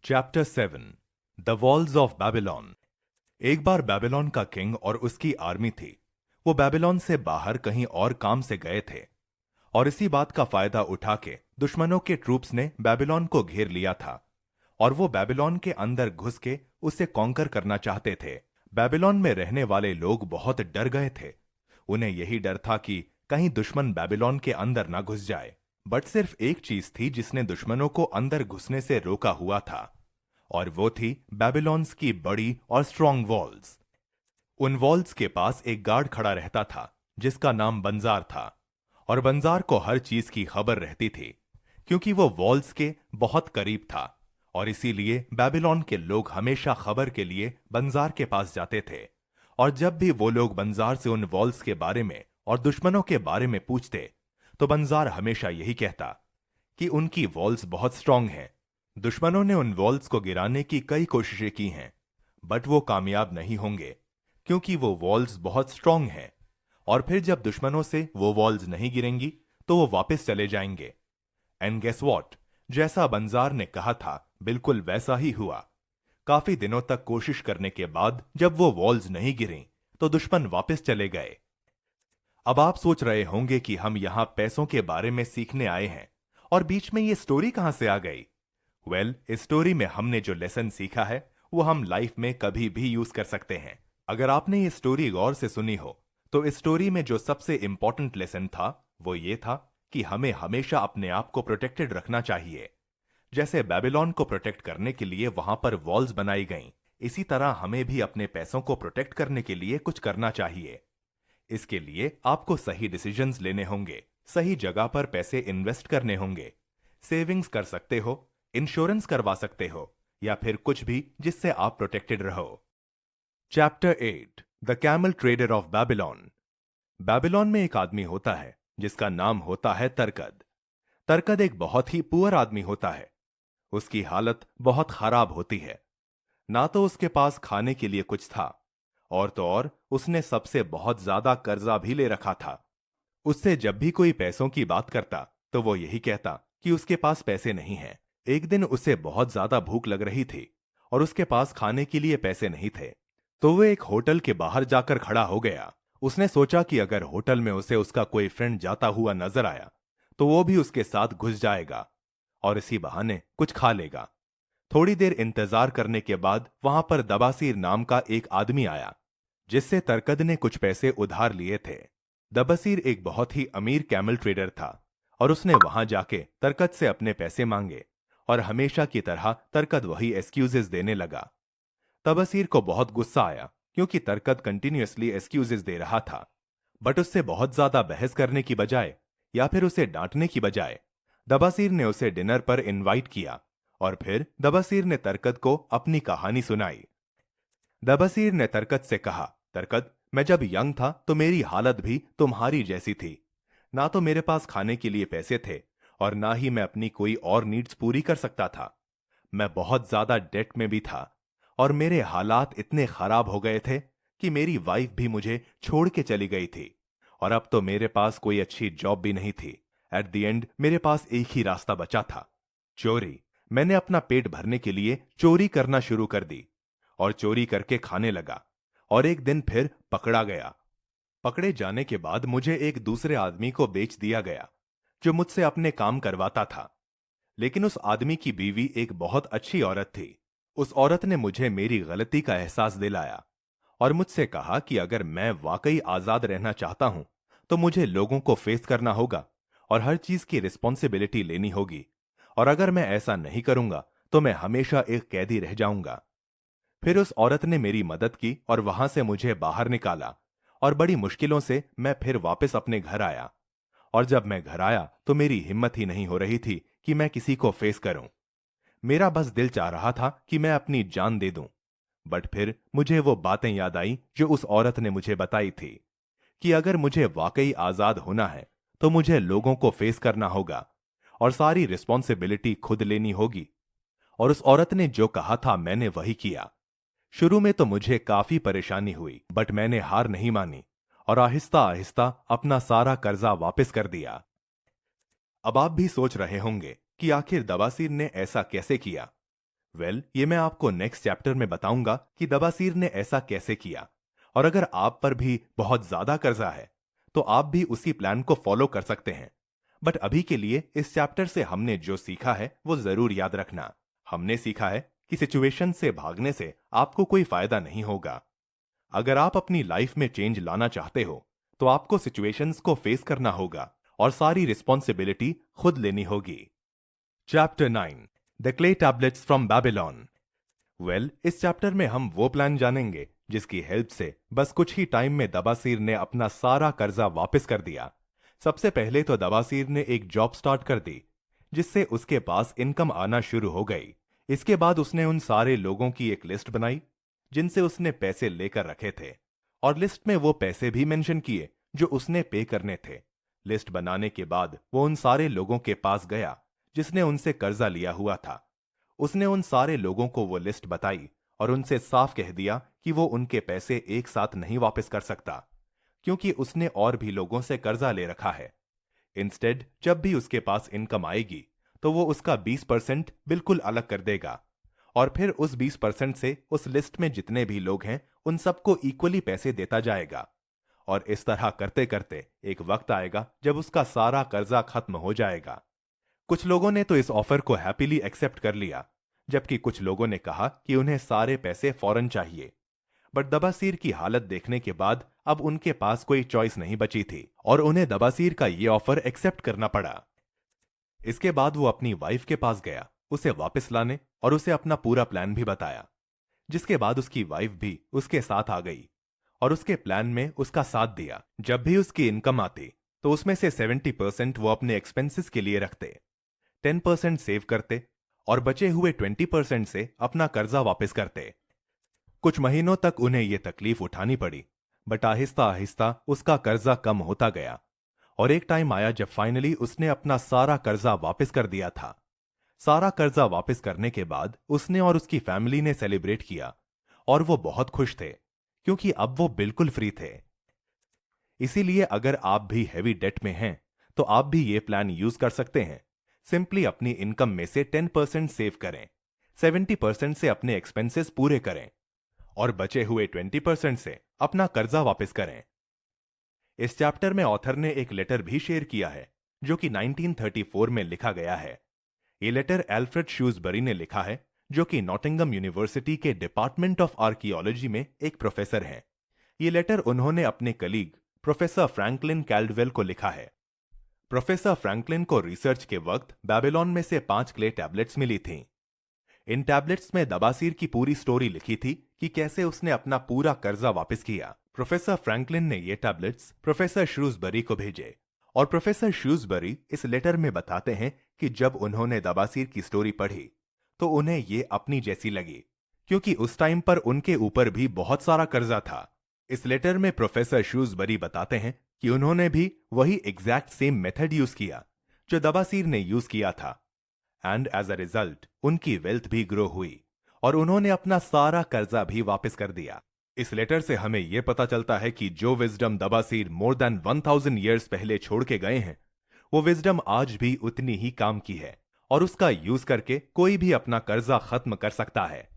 Chapter 7 the walls of Babylon. एक बार Babylon का king और उसकी आर्मी थी। वो बेबीलोन से बाहर कहीं और काम से गए थे और इसी बात का फायदा उठा के दुश्मनों के ट्रूप्स ने बेबीलोन को घेर लिया था और वो बेबीलोन के अंदर घुस के उसे कॉन्कर करना चाहते थे। बेबीलोन में रहने वाले लोग बहुत डर गए थे। उन्हें यही डर था कि कहीं दुश्मन बेबीलोन के अंदर ना घुस जाए। बट सिर्फ एक चीज थी जिसने दुश्मनों को अंदर घुसने से रोका हुआ था, और वो थी बेबीलोन्स की बड़ी और स्ट्रॉन्ग वॉल्स। उन वॉल्स के पास एक गार्ड खड़ा रहता था जिसका नाम बंजार था, और बंजार को हर चीज की खबर रहती थी क्योंकि वो वॉल्स के बहुत करीब था, और इसीलिए बेबीलोन के लोग हमेशा खबर के लिए बंजार के पास जाते थे। और जब भी वो लोग बंजार से उन वॉल्स के बारे में और दुश्मनों के बारे में पूछते तो बंजार हमेशा यही कहता कि उनकी वॉल्स बहुत स्ट्रांग हैं। दुश्मनों ने उन वॉल्स को गिराने की कई कोशिशें की हैं, बट वो कामयाब नहीं होंगे क्योंकि वो वॉल्स बहुत स्ट्रांग हैं। और फिर जब दुश्मनों से वो वॉल्स नहीं गिरेंगी तो वो वापस चले जाएंगे। एंड गेस वॉट, जैसा बंजार ने कहा था बिल्कुल वैसा ही हुआ। काफी दिनों तक कोशिश करने के बाद जब वो वॉल्स नहीं गिरी तो दुश्मन वापस चले गए। अब आप सोच रहे होंगे कि हम यहां पैसों के बारे में सीखने आए हैं और बीच में ये स्टोरी कहां से आ गई। वेल, इस स्टोरी में हमने जो लेसन सीखा है वो हम लाइफ में कभी भी यूज कर सकते हैं। अगर आपने ये स्टोरी गौर से सुनी हो तो इस स्टोरी में जो सबसे इंपॉर्टेंट लेसन था वो ये था कि हमें हमेशा अपने आप को प्रोटेक्टेड रखना चाहिए। जैसे बेबीलोन को प्रोटेक्ट करने के लिए वहां पर वॉल्स बनाई गईं, इसी तरह हमें भी अपने पैसों को प्रोटेक्ट करने के लिए कुछ करना चाहिए। इसके लिए आपको सही डिसीजंस लेने होंगे, सही जगह पर पैसे इन्वेस्ट करने होंगे, सेविंग्स कर सकते हो, इंश्योरेंस करवा सकते हो, या फिर कुछ भी जिससे आप प्रोटेक्टेड रहो। Chapter 8 the camel trader of Babylon. Babylon में एक आदमी होता है जिसका नाम होता है तर्कद। तर्कद एक बहुत ही पुअर आदमी होता है। उसकी हालत बहुत खराब होती है। ना तो उसके पास खाने के लिए कुछ था, और तो और उसने सबसे बहुत ज्यादा कर्जा भी ले रखा था। उससे जब भी कोई पैसों की बात करता तो वो यही कहता कि उसके पास पैसे नहीं हैं। एक दिन उसे बहुत ज्यादा भूख लग रही थी और उसके पास खाने के लिए पैसे नहीं थे, तो वो एक होटल के बाहर जाकर खड़ा हो गया। उसने सोचा कि अगर होटल में उसे उसका कोई फ्रेंड जाता हुआ नजर आया तो वो भी उसके साथ घुस जाएगा और इसी बहाने कुछ खा लेगा। थोड़ी देर इंतजार करने के बाद वहां पर दबासीर नाम का एक आदमी आया जिससे तर्कद ने कुछ पैसे उधार लिए थे। दबासीर एक बहुत ही अमीर कैमल ट्रेडर था और उसने वहां जाके तर्कद से अपने पैसे मांगे, और हमेशा की तरह तर्कद वही एक्सक्यूजेस देने लगा। तबसीर को बहुत गुस्सा आया क्योंकि तर्कद कंटिन्यूअसली एक्सक्यूजेस दे रहा था। बट उससे बहुत ज्यादा बहस करने की बजाय या फिर उसे डांटने की बजाय दबासीर ने उसे डिनर पर इनवाइट किया, और फिर दबासीर ने तर्कद को अपनी कहानी सुनाई। दबासीर ने तर्कद से कहा, तर्कद, मैं जब यंग था तो मेरी हालत भी तुम्हारी जैसी थी। ना तो मेरे पास खाने के लिए पैसे थे और ना ही मैं अपनी कोई और नीड्स पूरी कर सकता था। मैं बहुत ज्यादा डेट में भी था और मेरे हालात इतने खराब हो गए थे कि मेरी वाइफ भी मुझे छोड़ के चली गई थी, और अब तो मेरे पास कोई अच्छी जॉब भी नहीं थी। एट द एंड मेरे पास एक ही रास्ता बचा था, चोरी। मैंने अपना पेट भरने के लिए चोरी करना शुरू कर दी और चोरी करके खाने लगा, और एक दिन फिर पकड़ा गया। पकड़े जाने के बाद मुझे एक दूसरे आदमी को बेच दिया गया जो मुझसे अपने काम करवाता था। लेकिन उस आदमी की बीवी एक बहुत अच्छी औरत थी। उस औरत ने मुझे मेरी गलती का एहसास दिलाया और मुझसे कहा कि अगर मैं वाकई आजाद रहना चाहता हूं तो मुझे लोगों को फेस करना होगा और हर चीज की रिस्पॉन्सिबिलिटी लेनी होगी, और अगर मैं ऐसा नहीं करूंगा तो मैं हमेशा एक कैदी रह जाऊंगा। फिर उस औरत ने मेरी मदद की और वहां से मुझे बाहर निकाला, और बड़ी मुश्किलों से मैं फिर वापस अपने घर आया। और जब मैं घर आया तो मेरी हिम्मत ही नहीं हो रही थी कि मैं किसी को फेस करूं। मेरा बस दिल चाह रहा था कि मैं अपनी जान दे दूं। बट फिर मुझे वो बातें याद आई जो उस औरत ने मुझे बताई थी कि अगर मुझे वाकई आजाद होना है तो मुझे लोगों को फेस करना होगा और सारी रिस्पॉन्सिबिलिटी खुद लेनी होगी। और उस औरत ने जो कहा था मैंने वही किया। शुरू में तो मुझे काफी परेशानी हुई, बट मैंने हार नहीं मानी और आहिस्ता आहिस्ता अपना सारा कर्जा वापस कर दिया। अब आप भी सोच रहे होंगे कि आखिर दवासीर ने ऐसा कैसे किया। ये मैं आपको नेक्स्ट चैप्टर में बताऊंगा कि दबासीर ने ऐसा कैसे किया। और अगर आप पर भी बहुत ज्यादा कर्जा है तो आप भी उसी प्लान को फॉलो कर सकते हैं। बट अभी के लिए इस चैप्टर से हमने जो सीखा है वो जरूर याद रखना। हमने सीखा है कि सिचुएशन से भागने से आपको कोई फायदा नहीं होगा। अगर आप अपनी लाइफ में चेंज लाना चाहते हो तो आपको सिचुएशंस को फेस करना होगा और सारी रिस्पॉन्सिबिलिटी खुद लेनी होगी। Chapter 9 the clay tablets from Babylon. इस चैप्टर में हम वो प्लान जानेंगे जिसकी हेल्प से बस कुछ ही टाइम में दबासीर ने अपना सारा कर्जा वापस कर दिया। सबसे पहले तो दबासीर ने एक जॉब स्टार्ट कर दी जिससे उसके पास इनकम आना शुरू हो गई। इसके बाद उसने उन सारे लोगों की एक लिस्ट बनाई जिनसे उसने पैसे लेकर रखे थे, और लिस्ट में वो पैसे भी मेंशन किए जो उसने पे करने थे। लिस्ट बनाने के बाद वो उन सारे लोगों के पास गया जिसने उनसे कर्जा लिया हुआ था। उसने उन सारे लोगों को वो लिस्ट बताई और उनसे साफ कह दिया कि वो उनके पैसे एक साथ नहीं वापस कर सकता क्योंकि उसने और भी लोगों से कर्जा ले रखा है। इंस्टेड जब भी उसके पास इनकम आएगी तो वो उसका 20% बिल्कुल अलग कर देगा और फिर उस 20% से उस लिस्ट में जितने भी लोग हैं उन सबको इक्वली पैसे देता जाएगा। और इस तरह करते करते एक वक्त आएगा जब उसका सारा कर्जा खत्म हो जाएगा। कुछ लोगों ने तो इस ऑफर को हैप्पीली एक्सेप्ट कर लिया, जबकि कुछ लोगों ने कहा कि उन्हें सारे पैसे फौरन चाहिए। बट दबासीर की हालत देखने के बाद अब उनके पास कोई चॉइस नहीं बची थी और उन्हें दबासीर का ये ऑफर एक्सेप्ट करना पड़ा। इसके बाद वो अपनी वाइफ के पास गया उसे वापस लाने और उसे अपना पूरा प्लान भी बताया, जिसके बाद उसकी वाइफ भी उसके साथ आ गई और उसके प्लान में उसका साथ दिया। जब भी उसकी इनकम आती तो उसमें से 70% वो अपने एक्सपेंसेस के लिए रखते, 10% सेव करते और बचे हुए 20% से अपना कर्जा वापस करते। कुछ महीनों तक उन्हें यह तकलीफ उठानी पड़ी, बट आहिस्ता आहिस्ता उसका कर्जा कम होता गया और एक टाइम आया जब फाइनली उसने अपना सारा कर्जा वापस कर दिया था। सारा कर्जा वापस करने के बाद उसने और उसकी फैमिली ने सेलिब्रेट किया और वो बहुत खुश थे क्योंकि अब वो बिल्कुल फ्री थे। इसीलिए अगर आप भी हेवी डेट में हैं तो आप भी ये प्लान यूज कर सकते हैं। सिंपली अपनी इनकम में से 10% सेव करें, 70% से अपने एक्सपेंसेस पूरे करें और बचे हुए 20% से अपना कर्जा वापस करें। इस चैप्टर में ऑथर ने एक लेटर भी शेयर किया है जो कि 1934 में लिखा गया है। ये लेटर एल्फ्रेड श्यूसबरी ने लिखा है जो कि नॉटिंगम यूनिवर्सिटी के डिपार्टमेंट ऑफ आर्कियोलॉजी में एक प्रोफेसर हैं। ये लेटर उन्होंने अपने कलीग प्रोफेसर फ्रैंकलिन कैल्डवेल को लिखा है। प्रोफेसर फ्रैंकलिन को रिसर्च के वक्त बैबिलोन में से 5 क्ले टैबलेट्स मिली थीं। इन टैबलेट्स में दबासीर की पूरी स्टोरी लिखी थी कि कैसे उसने अपना पूरा कर्जा वापस किया। प्रोफेसर फ्रैंकलिन ने ये टैबलेट्स प्रोफेसर श्रूसबरी को भेजे और प्रोफेसर श्रूसबरी इस लेटर में बताते हैं कि जब उन्होंने दबासीर की स्टोरी पढ़ी तो उन्हें ये अपनी जैसी लगी क्योंकि उस टाइम पर उनके ऊपर भी बहुत सारा कर्जा था। इस लेटर में प्रोफेसर श्रूसबरी बताते हैं कि उन्होंने भी वही एग्जैक्ट सेम मेथड यूज किया जो दबासीर ने यूज किया था एंड एज अ रिजल्ट उनकी वेल्थ भी ग्रो हुई और उन्होंने अपना सारा कर्जा भी वापस कर दिया। इस लेटर से हमें यह पता चलता है कि जो विजडम दबासीर मोर देन 1000 ईयर्स पहले छोड़ के गए हैं वो विजडम आज भी उतनी ही काम की है और उसका यूज करके कोई भी अपना कर्जा खत्म कर सकता है।